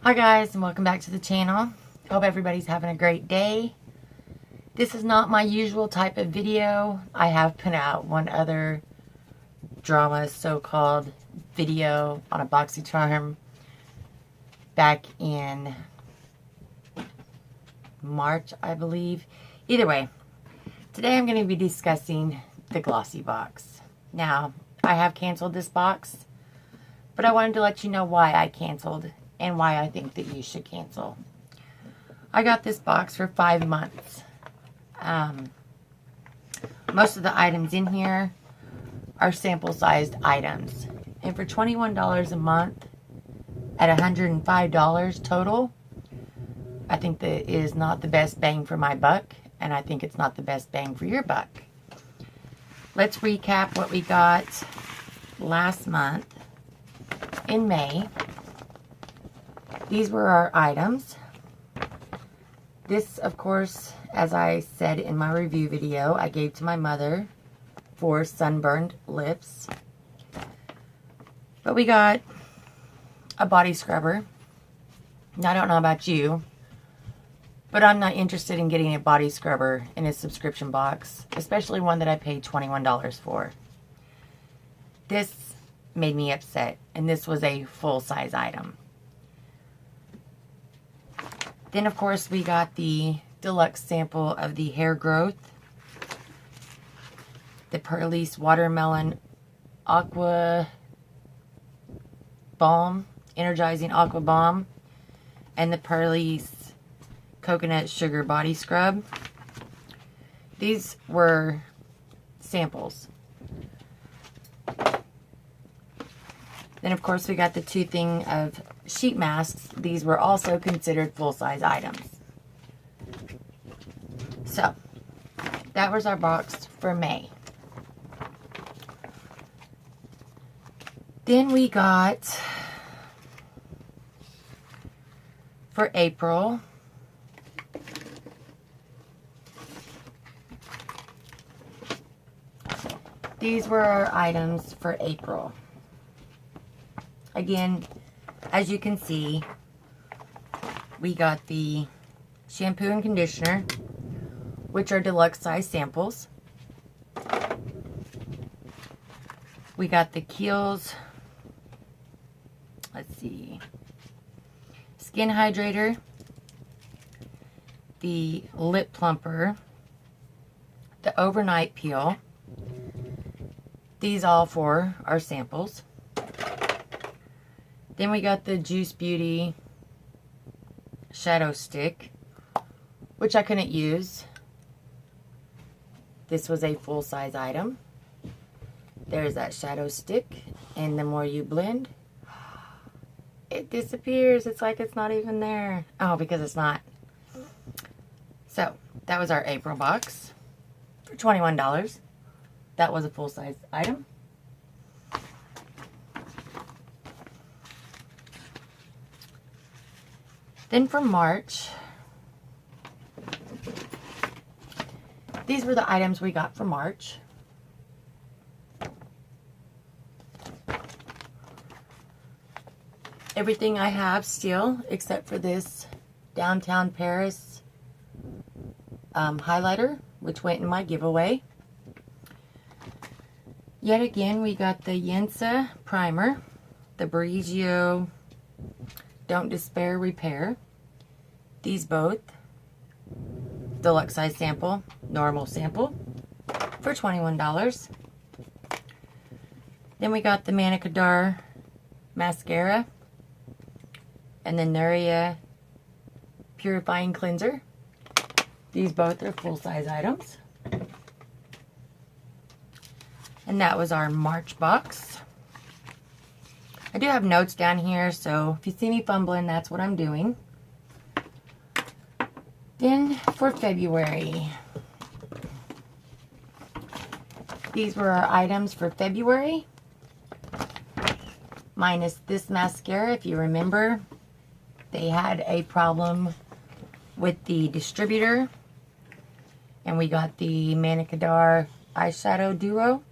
Hi guys, and welcome back to the channel. Hope everybody's having a great day. This is not my usual type of video. I have put out one other drama so-called video on a BoxyCharm back in March, I believe. Either way, today I'm going to be discussing the GLOSSYBOX. Now, I have canceled this box, but I wanted to let you know why I canceled and why I think that you should cancel. I got this box for 5 months. Most of the items in here are sample-sized items. And for $21 a month at $105 total, I think that is not the best bang for my buck, and I think it's not the best bang for your buck. Let's recap what we got last month in May. These were our items. This, of course, as I said in my review video, I gave to my mother for sunburned lips. But we got a body scrubber. Now, I don't know about you, but I'm not interested in getting a body scrubber in a subscription box, especially one that I paid $21 for. This made me upset, and this was a full-size item. Then, of course, we got the deluxe sample of the hair growth, the Perlice Watermelon Aqua Balm, Energizing Aqua Balm, and the Perlice Coconut Sugar Body Scrub. These were samples. Then, of course, we got the 2 thing of sheet masks. These were also considered full-size items. So, that was our box for May. Then we got, for April, these were our items for April. Again, as you can see, we got the shampoo and conditioner, which are deluxe size samples. We got the Kiehl's, let's see, skin hydrator, the lip plumper, the overnight peel. These all 4 are samples. Then we got the Juice Beauty Shadow Stick, which I couldn't use. This was a full-size item. There's that shadow stick, and the more you blend, it disappears. It's like it's not even there. Oh, because it's not. So, that was our April box for $21. That was a full-size item. Then for March, these were the items we got for March. Everything I have still, except for this Downtown Paris highlighter, which went in my giveaway. Yet again, we got the Yensa primer, the Briogeo Don't Despair Repair. These both, deluxe size sample, normal sample, for $21. Then we got the Manicadar mascara and the Nuria Purifying Cleanser. These both are full-size items. And that was our March box. I do have notes down here, so if you see me fumbling, that's what I'm doing. Then for February, these were our items for February, minus this mascara. If you remember, they had a problem with the distributor, and we got the Manicadar eyeshadow duo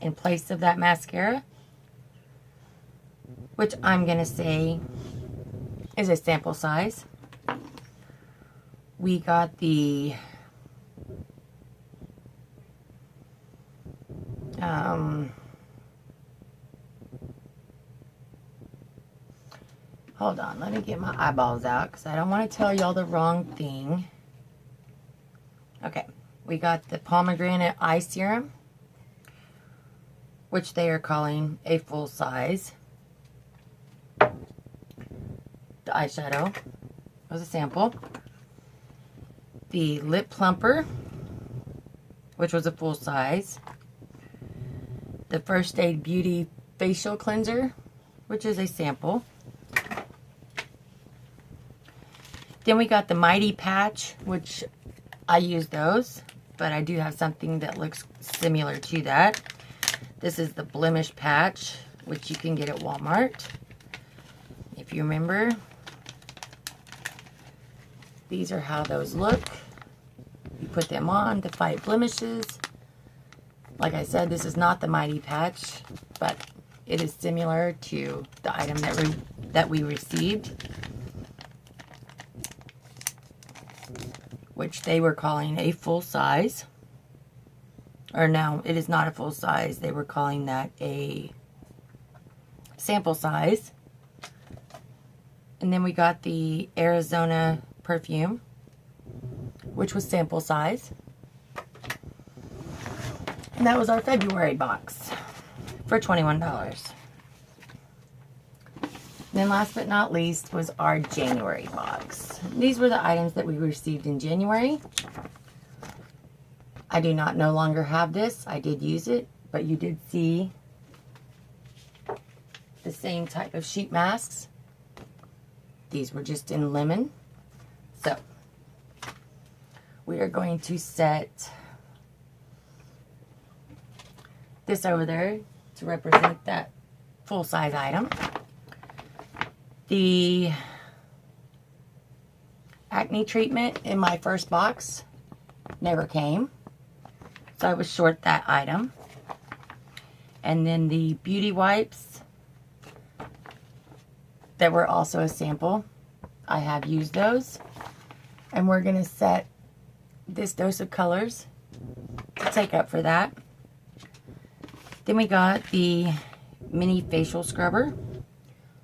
in place of that mascara, which I'm going to say is a sample size. We got the hold on, let me get my eyeballs out because I don't want to tell y'all the wrong thing. Okay, we got the pomegranate eye serum, which they are calling a full size. The eyeshadow was a sample. The lip plumper, which was a full size. The First Aid Beauty facial cleanser, which is a sample. Then we got the Mighty Patch, which I use those, but I do have something that looks similar to that. This is the Blemish Patch, which you can get at Walmart. If you remember, these are how those look. You put them on to fight blemishes. Like I said, this is not the Mighty Patch, but it is similar to the item that we received, which they were calling a full size. Or no, it is not a full size. They were calling that a sample size. And then we got the Arizona perfume, which was sample size. And that was our February box for $21. Then last but not least was our January box. These were the items that we received in January. I do not no longer have this. I did use it, but you did see the same type of sheet masks. These were just in lemon. So we are going to set this over there to represent that full-size item. The acne treatment in my first box never came, so I was short that item. And then the beauty wipes that were also a sample, I have used those. And we're going to set this dose of colors to take up for that. Then we got the mini facial scrubber,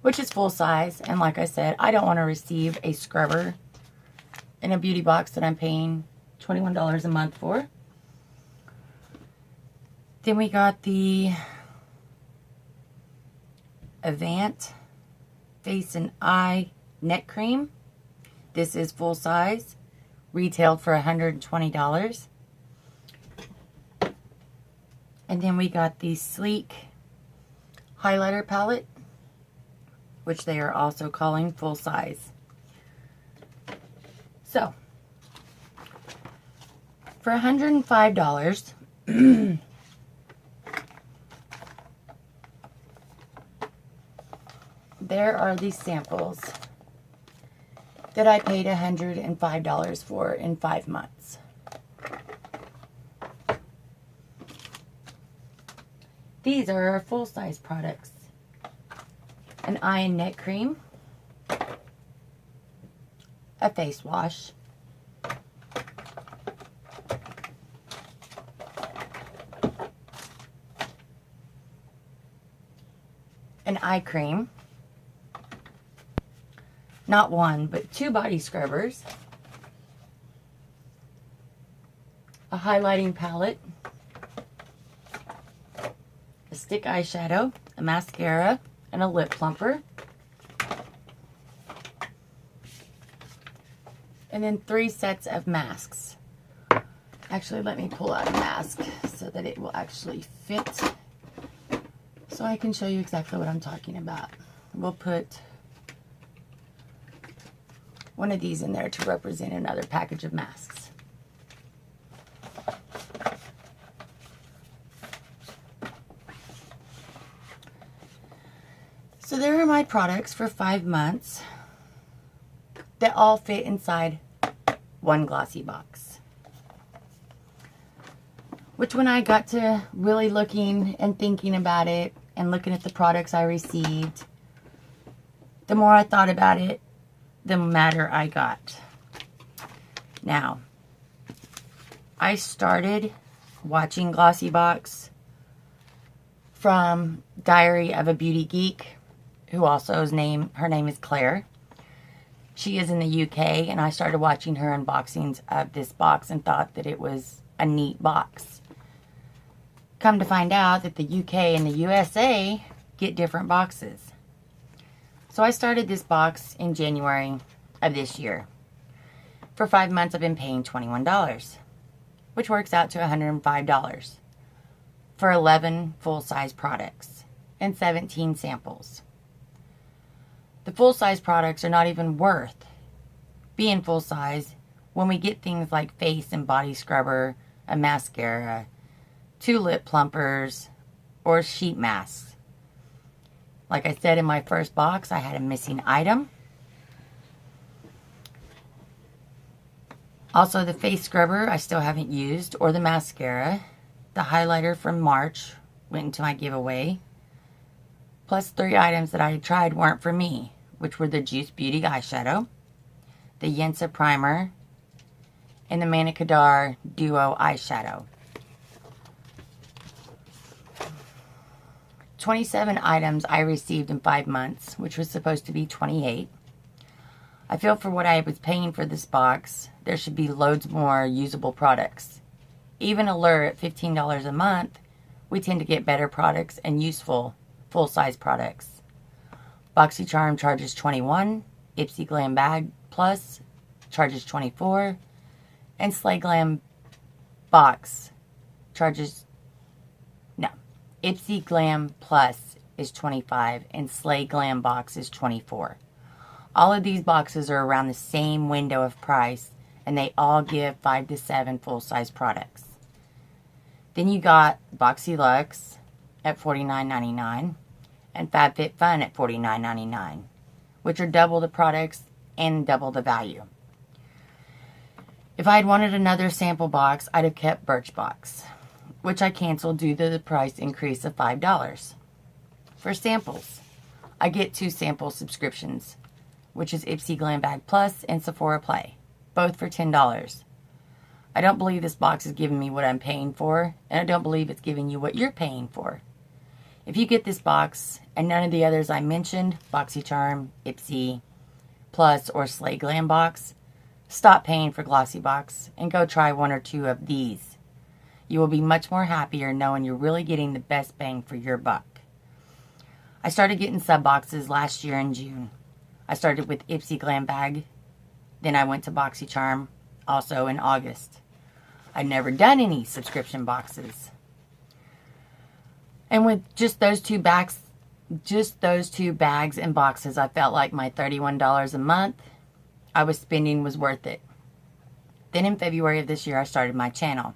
which is full size. And like I said, I don't want to receive a scrubber in a beauty box that I'm paying $21 a month for. Then we got the Avant Face and Eye Neck Cream. This is full size, retailed for $120. And then we got the Sleek Highlighter Palette, which they are also calling full size. So, for $105, there are these samples that I paid $105 for in 5 months. These are our full-size products. An eye and neck cream, a face wash, an eye cream, not one, but 2 body scrubbers, a highlighting palette, a stick eyeshadow, a mascara, and a lip plumper. And then 3 sets of masks. Actually, let me pull out a mask so that it will actually fit, so I can show you exactly what I'm talking about. We'll put one of these in there to represent another package of masks. So there are my products for 5 months that all fit inside one glossy box. Which, when I got to really looking and thinking about it and looking at the products I received, the more I thought about it, the matter I got. Now, I started watching GLOSSYBOX from Diary of a Beauty Geek, who also her name is Claire. She is in the UK, and I started watching her unboxings of this box and thought that it was a neat box. Come to find out that the UK and the USA get different boxes. So I started this box in January of this year. For 5 months, I've been paying $21, which works out to $105 for 11 full-size products and 17 samples. The full-size products are not even worth being full-size when we get things like face and body scrubber, a mascara, 2 lip plumpers, or sheet masks. Like I said in my first box, I had a missing item. Also, the face scrubber I still haven't used, or the mascara. The highlighter from March went into my giveaway. Plus 3 items that I had tried weren't for me, which were the Juice Beauty eyeshadow, the Yensa primer, and the Manicadar Duo eyeshadow. 27 items I received in 5 months, which was supposed to be 28. I feel for what I was paying for this box, there should be loads more usable products. Even Allure at $15 a month, we tend to get better products and useful full-size products. BoxyCharm charges $21, Ipsy Glam Bag Plus charges $24, and Slay Glam Box charges, no, Ipsy Glam Plus is $25 and Slay Glam Box is $24. All of these boxes are around the same window of price, and they all give 5 to 7 full-size products. Then you got BoxyLuxe at $49.99 and FabFitFun at $49.99, which are double the products and double the value. If I had wanted another sample box, I'd have kept Birchbox, which I canceled due to the price increase of $5. For samples, I get 2 sample subscriptions, which is Ipsy Glam Bag Plus and Sephora Play, both for $10. I don't believe this box is giving me what I'm paying for, and I don't believe it's giving you what you're paying for. If you get this box and none of the others I mentioned, BoxyCharm, Ipsy, Plus, or Slay Glam Box, stop paying for GLOSSYBOX and go try 1 or 2 of these. You will be much more happier knowing you're really getting the best bang for your buck. I started getting sub boxes last year in June. I started with Ipsy Glam Bag, then I went to BoxyCharm, also in August. I'd never done any subscription boxes. And with just those two bags and boxes, I felt like my $31 a month I was spending was worth it. Then in February of this year, I started my channel.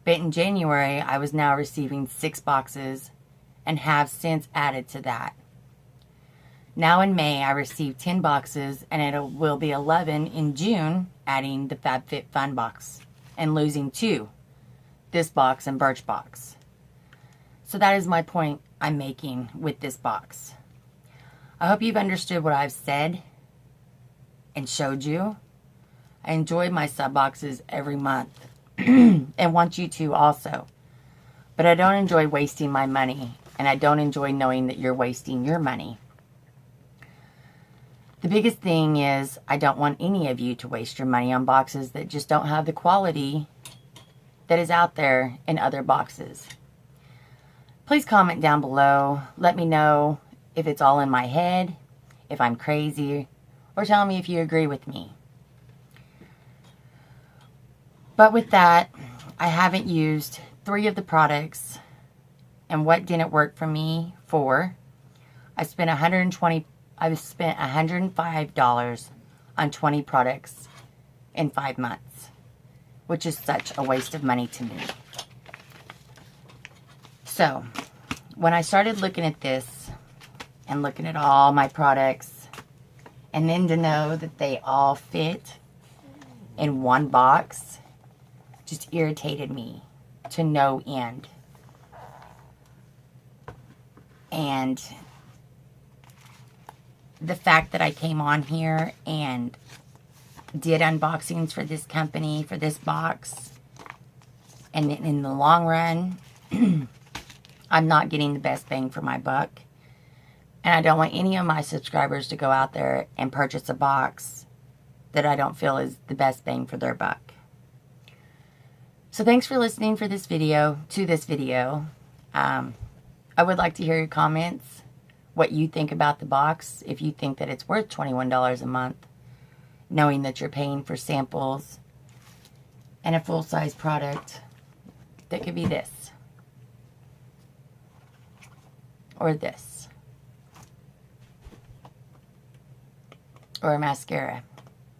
But in January, I was now receiving 6 boxes and have since added to that. Now in May, I received 10 boxes, and it will be 11 in June, adding the FabFitFun box and losing 2, this box and Birchbox. So that is my point I'm making with this box. I hope you've understood what I've said and showed you. I enjoy my sub boxes every month and want you to also. But I don't enjoy wasting my money, and I don't enjoy knowing that you're wasting your money. The biggest thing is I don't want any of you to waste your money on boxes that just don't have the quality that is out there in other boxes. Please comment down below. Let me know if it's all in my head, if I'm crazy, or tell me if you agree with me. But with that, I haven't used 3 of the products, and what didn't work for me for, I spent $105 on 20 products in 5 months, which is such a waste of money to me. So, when I started looking at this and looking at all my products, and then to know that they all fit in one box just irritated me to no end. And the fact that I came on here and did unboxings for this company, for this box, and in the long run, I'm not getting the best bang for my buck. And I don't want any of my subscribers to go out there and purchase a box that I don't feel is the best bang for their buck. So thanks for listening to this video. I would like to hear your comments, what you think about the box, if you think that it's worth $21 a month, knowing that you're paying for samples and a full-size product that could be this or this or a mascara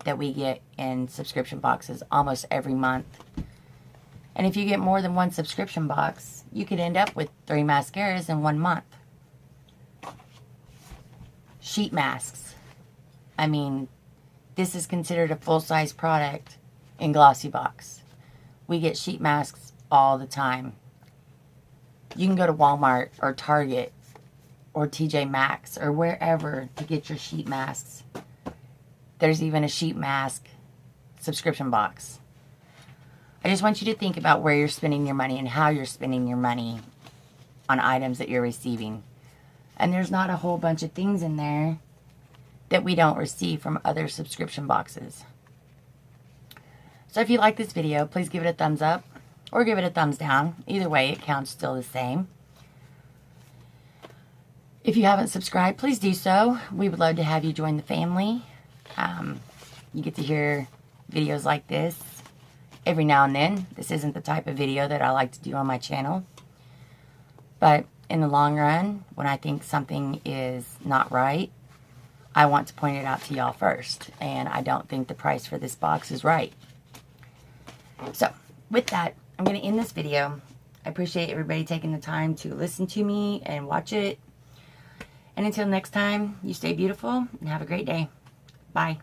that we get in subscription boxes almost every month. And if you get more than one subscription box, you could end up with 3 mascaras in 1 month. Sheet masks. I mean, this is considered a full-size product in GLOSSYBOX. We get sheet masks all the time. You can go to Walmart or Target or TJ Maxx or wherever to get your sheet masks. There's even a sheet mask subscription box. I just want you to think about where you're spending your money and how you're spending your money on items that you're receiving. And there's not a whole bunch of things in there that we don't receive from other subscription boxes. So if you like this video, please give it a thumbs up or give it a thumbs down. Either way, it counts still the same. If you haven't subscribed, please do so. We would love to have you join the family. You get to hear videos like this every now and then. This isn't the type of video that I like to do on my channel. But in the long run, when I think something is not right, I want to point it out to y'all first. And I don't think the price for this box is right. So, with that, I'm going to end this video. I appreciate everybody taking the time to listen to me and watch it. And until next time, you stay beautiful and have a great day. Bye.